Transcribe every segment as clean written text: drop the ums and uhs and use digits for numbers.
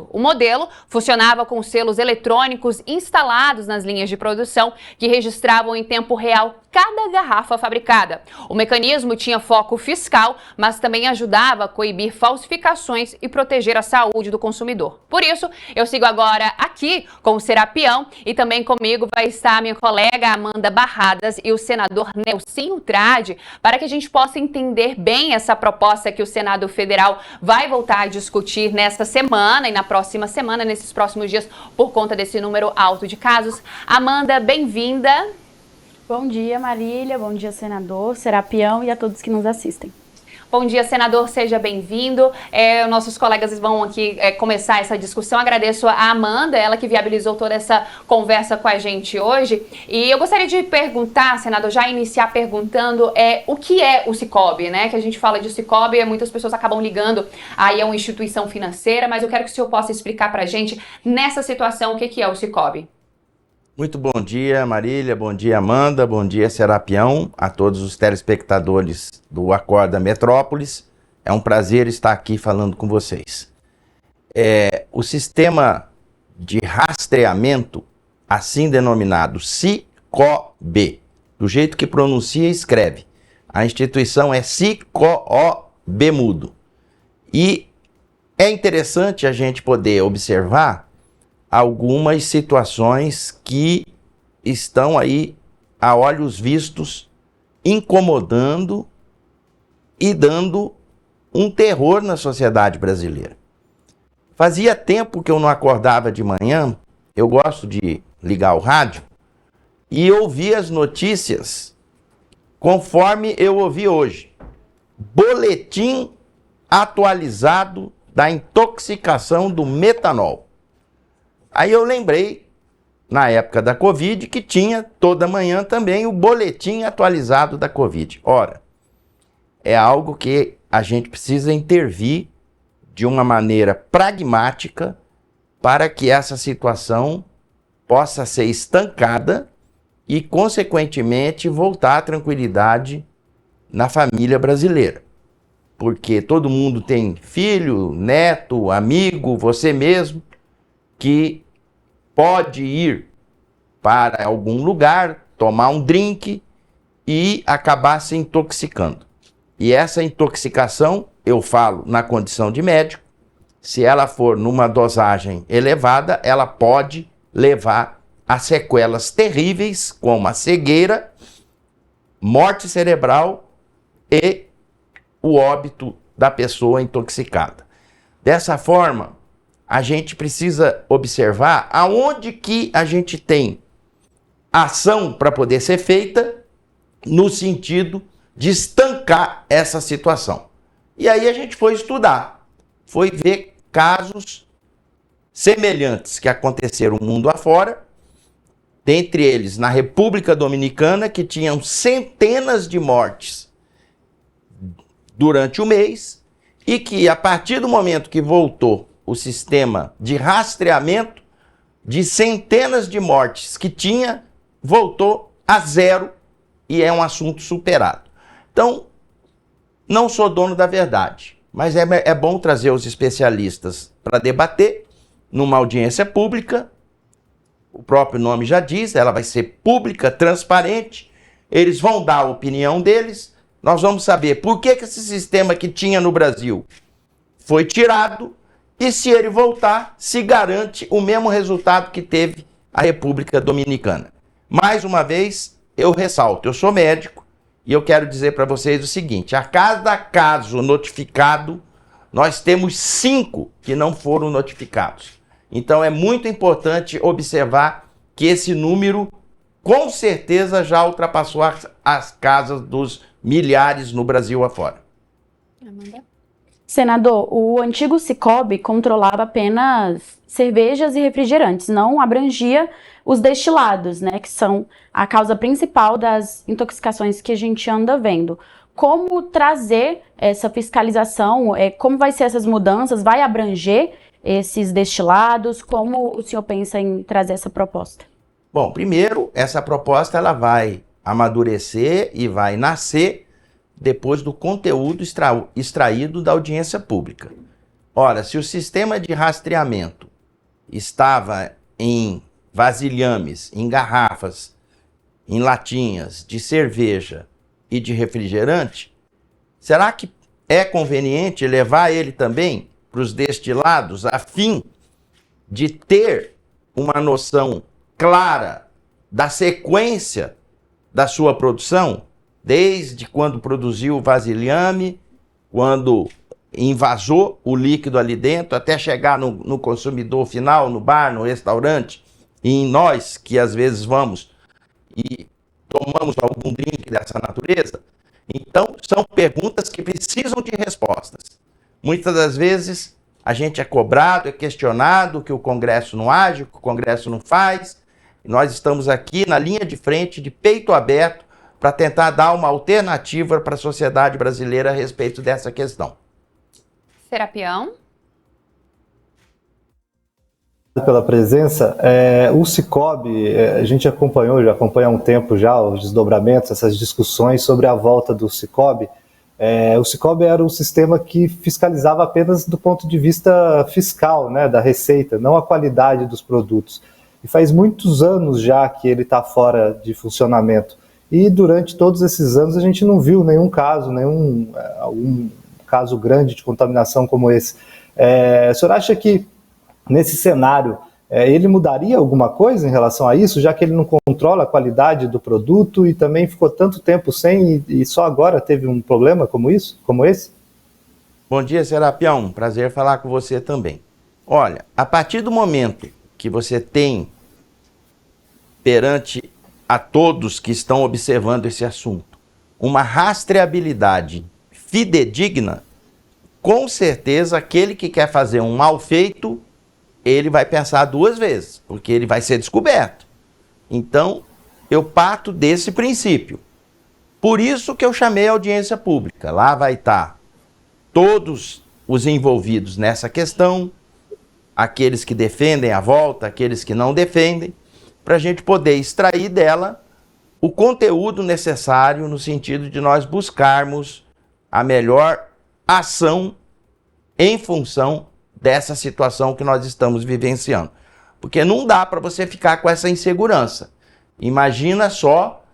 O modelo funcionava com selos eletrônicos instalados nas linhas de produção que registravam em tempo real cada garrafa fabricada. O mecanismo tinha foco fiscal, mas também ajudava a coibir falsificações e proteger a saúde do consumidor. Por isso, eu sigo agora aqui com o Serapião e também comigo vai estar a minha colega Amanda Barradas e o senador Nelsinho Trade, para que a gente possa entender bem essa proposta que o Senado Federal vai voltar a discutir nesta semana e na próxima semana, nesses próximos dias, por conta desse número alto de casos. Amanda, bem-vinda. Bom dia, Marília. Bom dia, senador, Serapião e a todos que nos assistem. Bom dia, senador. Seja bem-vindo. Nossos colegas vão aqui começar essa discussão. Agradeço a Amanda, ela que viabilizou toda essa conversa com a gente hoje. E eu gostaria de perguntar, senador, já iniciar perguntando o que é o Sicoob, né? Que a gente fala de Sicoob e muitas pessoas acabam ligando aí a uma instituição financeira, mas eu quero que o senhor possa explicar para a gente, nessa situação, o que é o Sicoob. Muito bom dia, Marília, bom dia, Amanda, bom dia, Serapião, a todos os telespectadores do Acorda Metrópolis. É um prazer estar aqui falando com vocês. O sistema de rastreamento, assim denominado Sicoob, do jeito que pronuncia e escreve. A instituição é Sicoob mudo. E é interessante a gente poder observar algumas situações que estão aí a olhos vistos, incomodando e dando um terror na sociedade brasileira. Fazia tempo que eu não acordava de manhã, eu gosto de ligar o rádio, e ouvir as notícias conforme eu ouvi hoje. Boletim atualizado da intoxicação do metanol. Aí eu lembrei, na época da Covid, que tinha toda manhã também o boletim atualizado da Covid. Ora, é algo que a gente precisa intervir de uma maneira pragmática para que essa situação possa ser estancada e, consequentemente, voltar à tranquilidade na família brasileira. Porque todo mundo tem filho, neto, amigo, você mesmo, que pode ir para algum lugar, tomar um drink e acabar se intoxicando. E essa intoxicação, eu falo na condição de médico, se ela for numa dosagem elevada, ela pode levar a sequelas terríveis, como a cegueira, morte cerebral e o óbito da pessoa intoxicada. Dessa forma, a gente precisa observar aonde que a gente tem ação para poder ser feita no sentido de estancar essa situação. E aí a gente foi estudar, foi ver casos semelhantes que aconteceram mundo afora, dentre eles na República Dominicana, que tinham centenas de mortes durante o mês e que a partir do momento que voltou o sistema de rastreamento de centenas de mortes que tinha, voltou a zero e é um assunto superado. Então, não sou dono da verdade, mas é bom trazer os especialistas para debater numa audiência pública. O próprio nome já diz, ela vai ser pública, transparente, eles vão dar a opinião deles, nós vamos saber por que esse sistema que tinha no Brasil foi tirado, e se ele voltar, se garante o mesmo resultado que teve a República Dominicana. Mais uma vez, eu ressalto, eu sou médico e eu quero dizer para vocês o seguinte, a cada caso notificado, nós temos 5 que não foram notificados. Então é muito importante observar que esse número, com certeza, já ultrapassou as casas dos milhares no Brasil afora. Amanda? Senador, o antigo Sicoob controlava apenas cervejas e refrigerantes, não abrangia os destilados, né, que são a causa principal das intoxicações que a gente anda vendo. Como trazer essa fiscalização, como vai ser essas mudanças, vai abranger esses destilados, como o senhor pensa em trazer essa proposta? Bom, primeiro, essa proposta ela vai amadurecer e vai nascer depois do conteúdo extraído da audiência pública. Ora, se o sistema de rastreamento estava em vasilhames, em garrafas, em latinhas de cerveja e de refrigerante, será que é conveniente levar ele também para os destilados a fim de ter uma noção clara da sequência da sua produção, desde quando produziu o vasilhame, quando invasou o líquido ali dentro, até chegar no consumidor final, no bar, no restaurante, e em nós, que às vezes vamos e tomamos algum drink dessa natureza? Então, são perguntas que precisam de respostas. Muitas das vezes, a gente é cobrado, é questionado que o Congresso não age, que o Congresso não faz. E nós estamos aqui na linha de frente, de peito aberto, para tentar dar uma alternativa para a sociedade brasileira a respeito dessa questão. Serapião. Pela presença, o Sicob, a gente acompanha há um tempo já os desdobramentos, essas discussões sobre a volta do Sicob. O Sicob era um sistema que fiscalizava apenas do ponto de vista fiscal, né, da receita, não a qualidade dos produtos. E faz muitos anos já que ele está fora de funcionamento. E durante todos esses anos a gente não viu nenhum caso, algum caso grande de contaminação como esse. O senhor acha que nesse cenário ele mudaria alguma coisa em relação a isso, já que ele não controla a qualidade do produto e também ficou tanto tempo sem e só agora teve um problema como esse? Bom dia, Serapião. Prazer falar com você também. Olha, a partir do momento que você tem perante a todos que estão observando esse assunto uma rastreabilidade fidedigna, com certeza aquele que quer fazer um mal feito, ele vai pensar duas vezes, porque ele vai ser descoberto. Então, eu parto desse princípio. Por isso que eu chamei a audiência pública. Lá vai estar todos os envolvidos nessa questão, aqueles que defendem a volta, aqueles que não defendem, para a gente poder extrair dela o conteúdo necessário no sentido de nós buscarmos a melhor ação em função dessa situação que nós estamos vivenciando. Porque não dá para você ficar com essa insegurança. Imagina só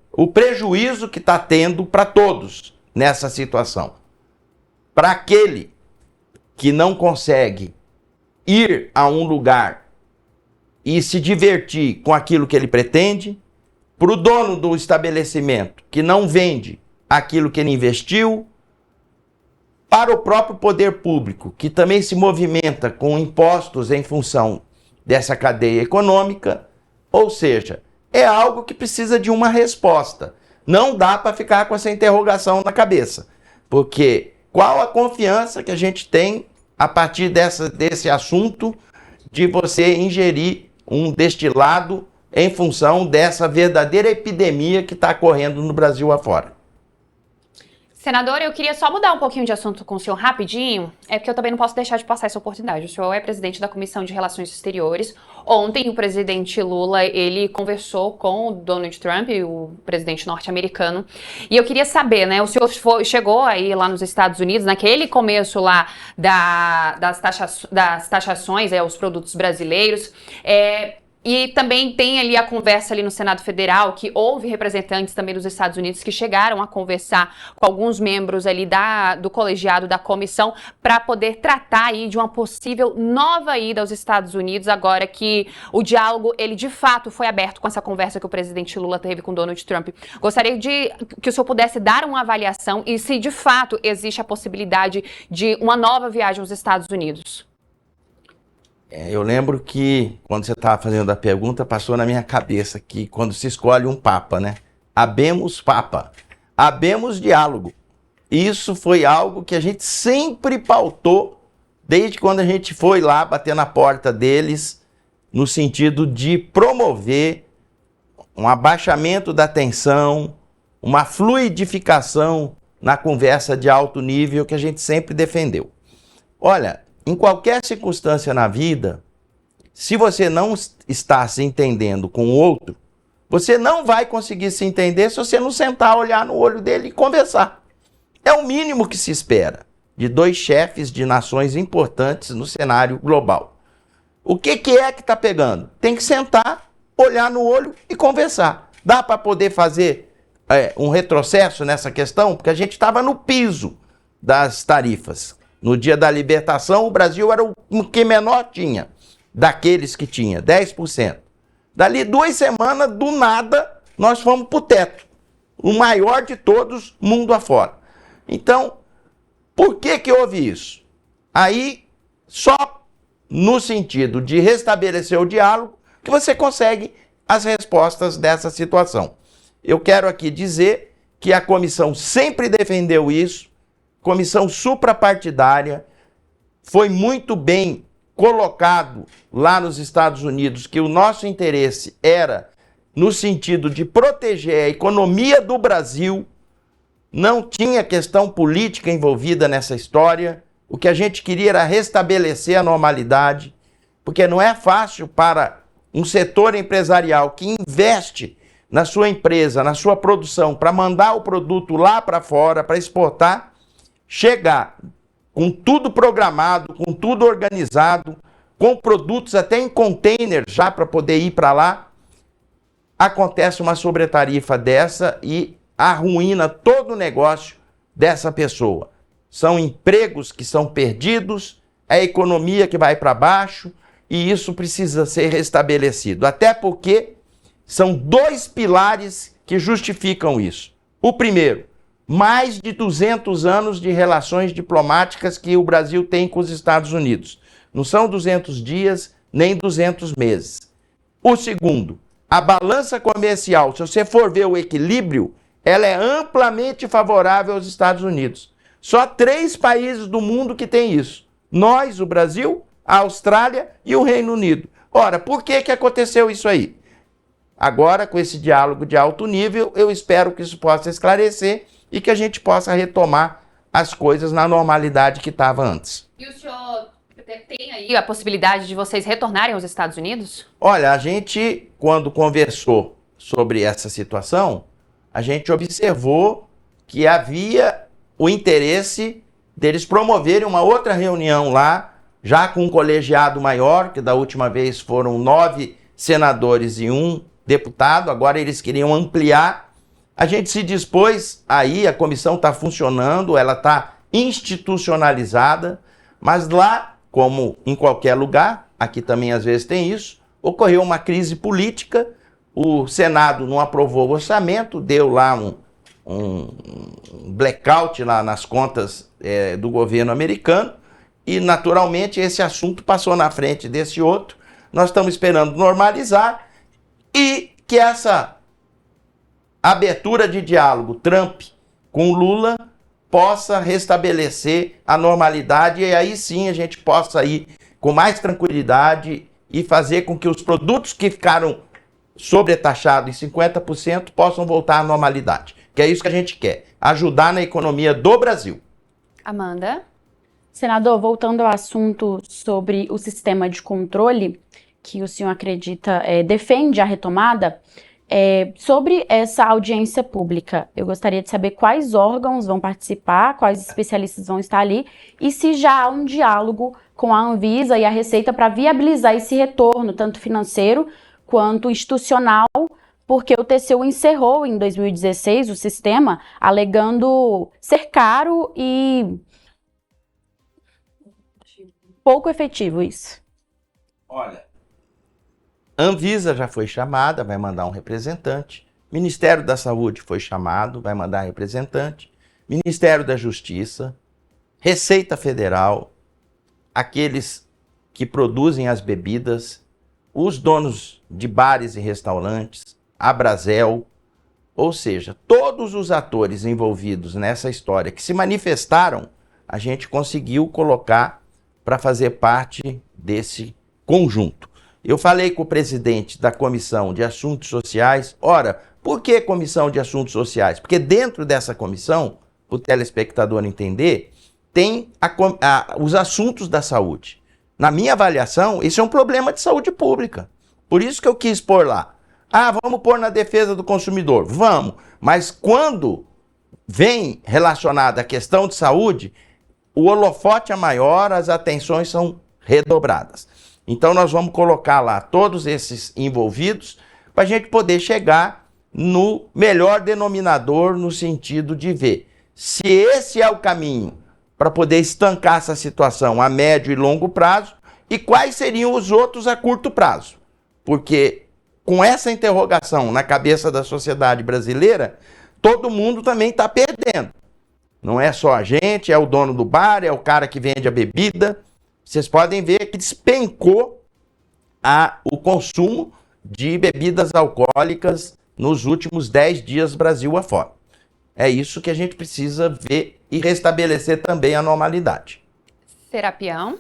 o prejuízo que está tendo para todos nessa situação. Para aquele que não consegue ir a um lugar e se divertir com aquilo que ele pretende, para o dono do estabelecimento que não vende aquilo que ele investiu, para o próprio poder público, que também se movimenta com impostos em função dessa cadeia econômica, ou seja, é algo que precisa de uma resposta. Não dá para ficar com essa interrogação na cabeça, porque qual a confiança que a gente tem a partir desse assunto de você ingerir um destilado em função dessa verdadeira epidemia que está correndo no Brasil afora? Senador, eu queria só mudar um pouquinho de assunto com o senhor rapidinho, porque eu também não posso deixar de passar essa oportunidade. O senhor é presidente da Comissão de Relações Exteriores. Ontem, o presidente Lula, ele conversou com o Donald Trump, o presidente norte-americano, e eu queria saber, né, o senhor chegou aí lá nos Estados Unidos, naquele começo lá das taxações aos produtos brasileiros, e também tem ali a conversa ali no Senado Federal, que houve representantes também dos Estados Unidos que chegaram a conversar com alguns membros ali do colegiado da comissão para poder tratar aí de uma possível nova ida aos Estados Unidos, agora que o diálogo, ele de fato foi aberto com essa conversa que o presidente Lula teve com Donald Trump. Gostaria que o senhor pudesse dar uma avaliação e se de fato existe a possibilidade de uma nova viagem aos Estados Unidos. Eu lembro que, quando você estava fazendo a pergunta, passou na minha cabeça que quando se escolhe um papa, né? Habemos papa, habemos diálogo. Isso foi algo que a gente sempre pautou, desde quando a gente foi lá bater na porta deles, no sentido de promover um abaixamento da tensão, uma fluidificação na conversa de alto nível que a gente sempre defendeu. Olha, em qualquer circunstância na vida, se você não está se entendendo com o outro, você não vai conseguir se entender se você não sentar, olhar no olho dele e conversar. É o mínimo que se espera. de dois chefes de nações importantes no cenário global. O que é que está pegando? Tem que sentar, olhar no olho e conversar. Dá para poder fazer um retrocesso nessa questão? Porque a gente estava no piso das tarifas. No dia da libertação, o Brasil era o que menor tinha, daqueles que tinha, 10%. Dali 2 semanas, do nada, nós fomos para o teto. O maior de todos, mundo afora. Então, por que houve isso? Aí, só no sentido de restabelecer o diálogo, que você consegue as respostas dessa situação. Eu quero aqui dizer que a comissão sempre defendeu isso, comissão suprapartidária, foi muito bem colocado lá nos Estados Unidos que o nosso interesse era no sentido de proteger a economia do Brasil, não tinha questão política envolvida nessa história, o que a gente queria era restabelecer a normalidade, porque não é fácil para um setor empresarial que investe na sua empresa, na sua produção, para mandar o produto lá para fora, para exportar, chegar com tudo programado, com tudo organizado, com produtos até em container já para poder ir para lá, acontece uma sobretarifa dessa e arruína todo o negócio dessa pessoa. São empregos que são perdidos, a economia que vai para baixo e isso precisa ser restabelecido. Até porque são 2 pilares que justificam isso. O primeiro, mais de 200 anos de relações diplomáticas que o Brasil tem com os Estados Unidos. Não são 200 dias, nem 200 meses. O segundo, a balança comercial, se você for ver o equilíbrio, ela é amplamente favorável aos Estados Unidos. Só 3 países do mundo que tem isso. Nós, o Brasil, a Austrália e o Reino Unido. Ora, por que aconteceu isso aí? Agora, com esse diálogo de alto nível, eu espero que isso possa esclarecer e que a gente possa retomar as coisas na normalidade que estava antes. E o senhor tem aí a possibilidade de vocês retornarem aos Estados Unidos? Olha, a gente, quando conversou sobre essa situação, a gente observou que havia o interesse deles promoverem uma outra reunião lá, já com um colegiado maior, que da última vez foram 9 senadores e 1 deputado, agora eles queriam ampliar. A gente se dispôs aí, a comissão está funcionando, ela está institucionalizada, mas lá, como em qualquer lugar, aqui também às vezes tem isso, ocorreu uma crise política, o Senado não aprovou o orçamento, deu lá um blackout lá nas contas do governo americano e naturalmente esse assunto passou na frente desse outro. Nós estamos esperando normalizar e que essa abertura de diálogo Trump com Lula possa restabelecer a normalidade e aí sim a gente possa ir com mais tranquilidade e fazer com que os produtos que ficaram sobretaxados em 50% possam voltar à normalidade. Que é isso que a gente quer, ajudar na economia do Brasil. Amanda? Senador, voltando ao assunto sobre o sistema de controle, que o senhor acredita, defende a retomada, sobre essa audiência pública, eu gostaria de saber quais órgãos vão participar, quais especialistas vão estar ali, e se já há um diálogo com a Anvisa e a Receita para viabilizar esse retorno, tanto financeiro quanto institucional, porque o TCU encerrou em 2016 o sistema, alegando ser caro e pouco efetivo isso. Olha, Anvisa já foi chamada, vai mandar um representante. Ministério da Saúde foi chamado, vai mandar representante. Ministério da Justiça, Receita Federal, aqueles que produzem as bebidas, os donos de bares e restaurantes, a Brasel, ou seja, todos os atores envolvidos nessa história que se manifestaram, a gente conseguiu colocar para fazer parte desse conjunto. Eu falei com o presidente da Comissão de Assuntos Sociais. Ora, por que Comissão de Assuntos Sociais? Porque dentro dessa comissão, para o telespectador entender, tem os assuntos da saúde. Na minha avaliação, isso é um problema de saúde pública. Por isso que eu quis pôr lá. Vamos pôr na defesa do consumidor. Vamos. Mas quando vem relacionada à questão de saúde, o holofote é maior, as atenções são redobradas. Então nós vamos colocar lá todos esses envolvidos para a gente poder chegar no melhor denominador no sentido de ver se esse é o caminho para poder estancar essa situação a médio e longo prazo e quais seriam os outros a curto prazo. Porque com essa interrogação na cabeça da sociedade brasileira, todo mundo também está perdendo. Não é só a gente, é o dono do bar, é o cara que vende a bebida. Vocês podem ver que despencou o consumo de bebidas alcoólicas nos últimos 10 dias Brasil afora. É isso que a gente precisa ver e restabelecer também a normalidade. Serapião?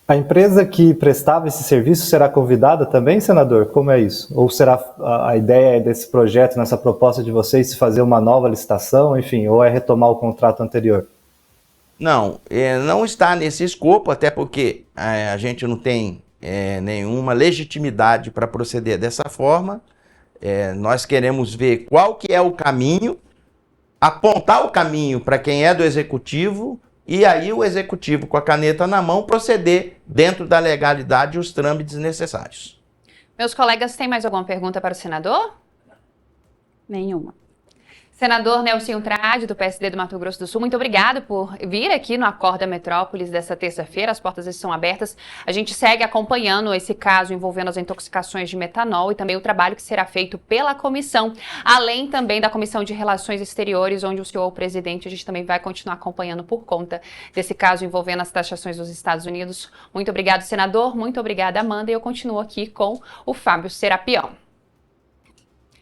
A empresa que prestava esse serviço será convidada também, senador? Como é isso? Ou será a ideia desse projeto, nessa proposta de vocês, se fazer uma nova licitação, enfim, ou é retomar o contrato anterior? Não, não está nesse escopo, até porque a gente não tem nenhuma legitimidade para proceder dessa forma. Nós queremos ver qual que é o caminho, apontar o caminho para quem é do executivo, e aí o executivo, com a caneta na mão, proceder dentro da legalidade os trâmites necessários. Meus colegas, têm mais alguma pergunta para o senador? Nenhuma. Senador Nelsinho Trade, do PSD do Mato Grosso do Sul, muito obrigado por vir aqui no Acorda Metrópolis dessa terça-feira. As portas estão abertas. A gente segue acompanhando esse caso envolvendo as intoxicações de metanol e também o trabalho que será feito pela comissão, além também da Comissão de Relações Exteriores, onde o senhor é o presidente. A gente também vai continuar acompanhando por conta desse caso envolvendo as taxações dos Estados Unidos. Muito obrigado, senador. Muito obrigada, Amanda. E eu continuo aqui com o Fábio Serapião.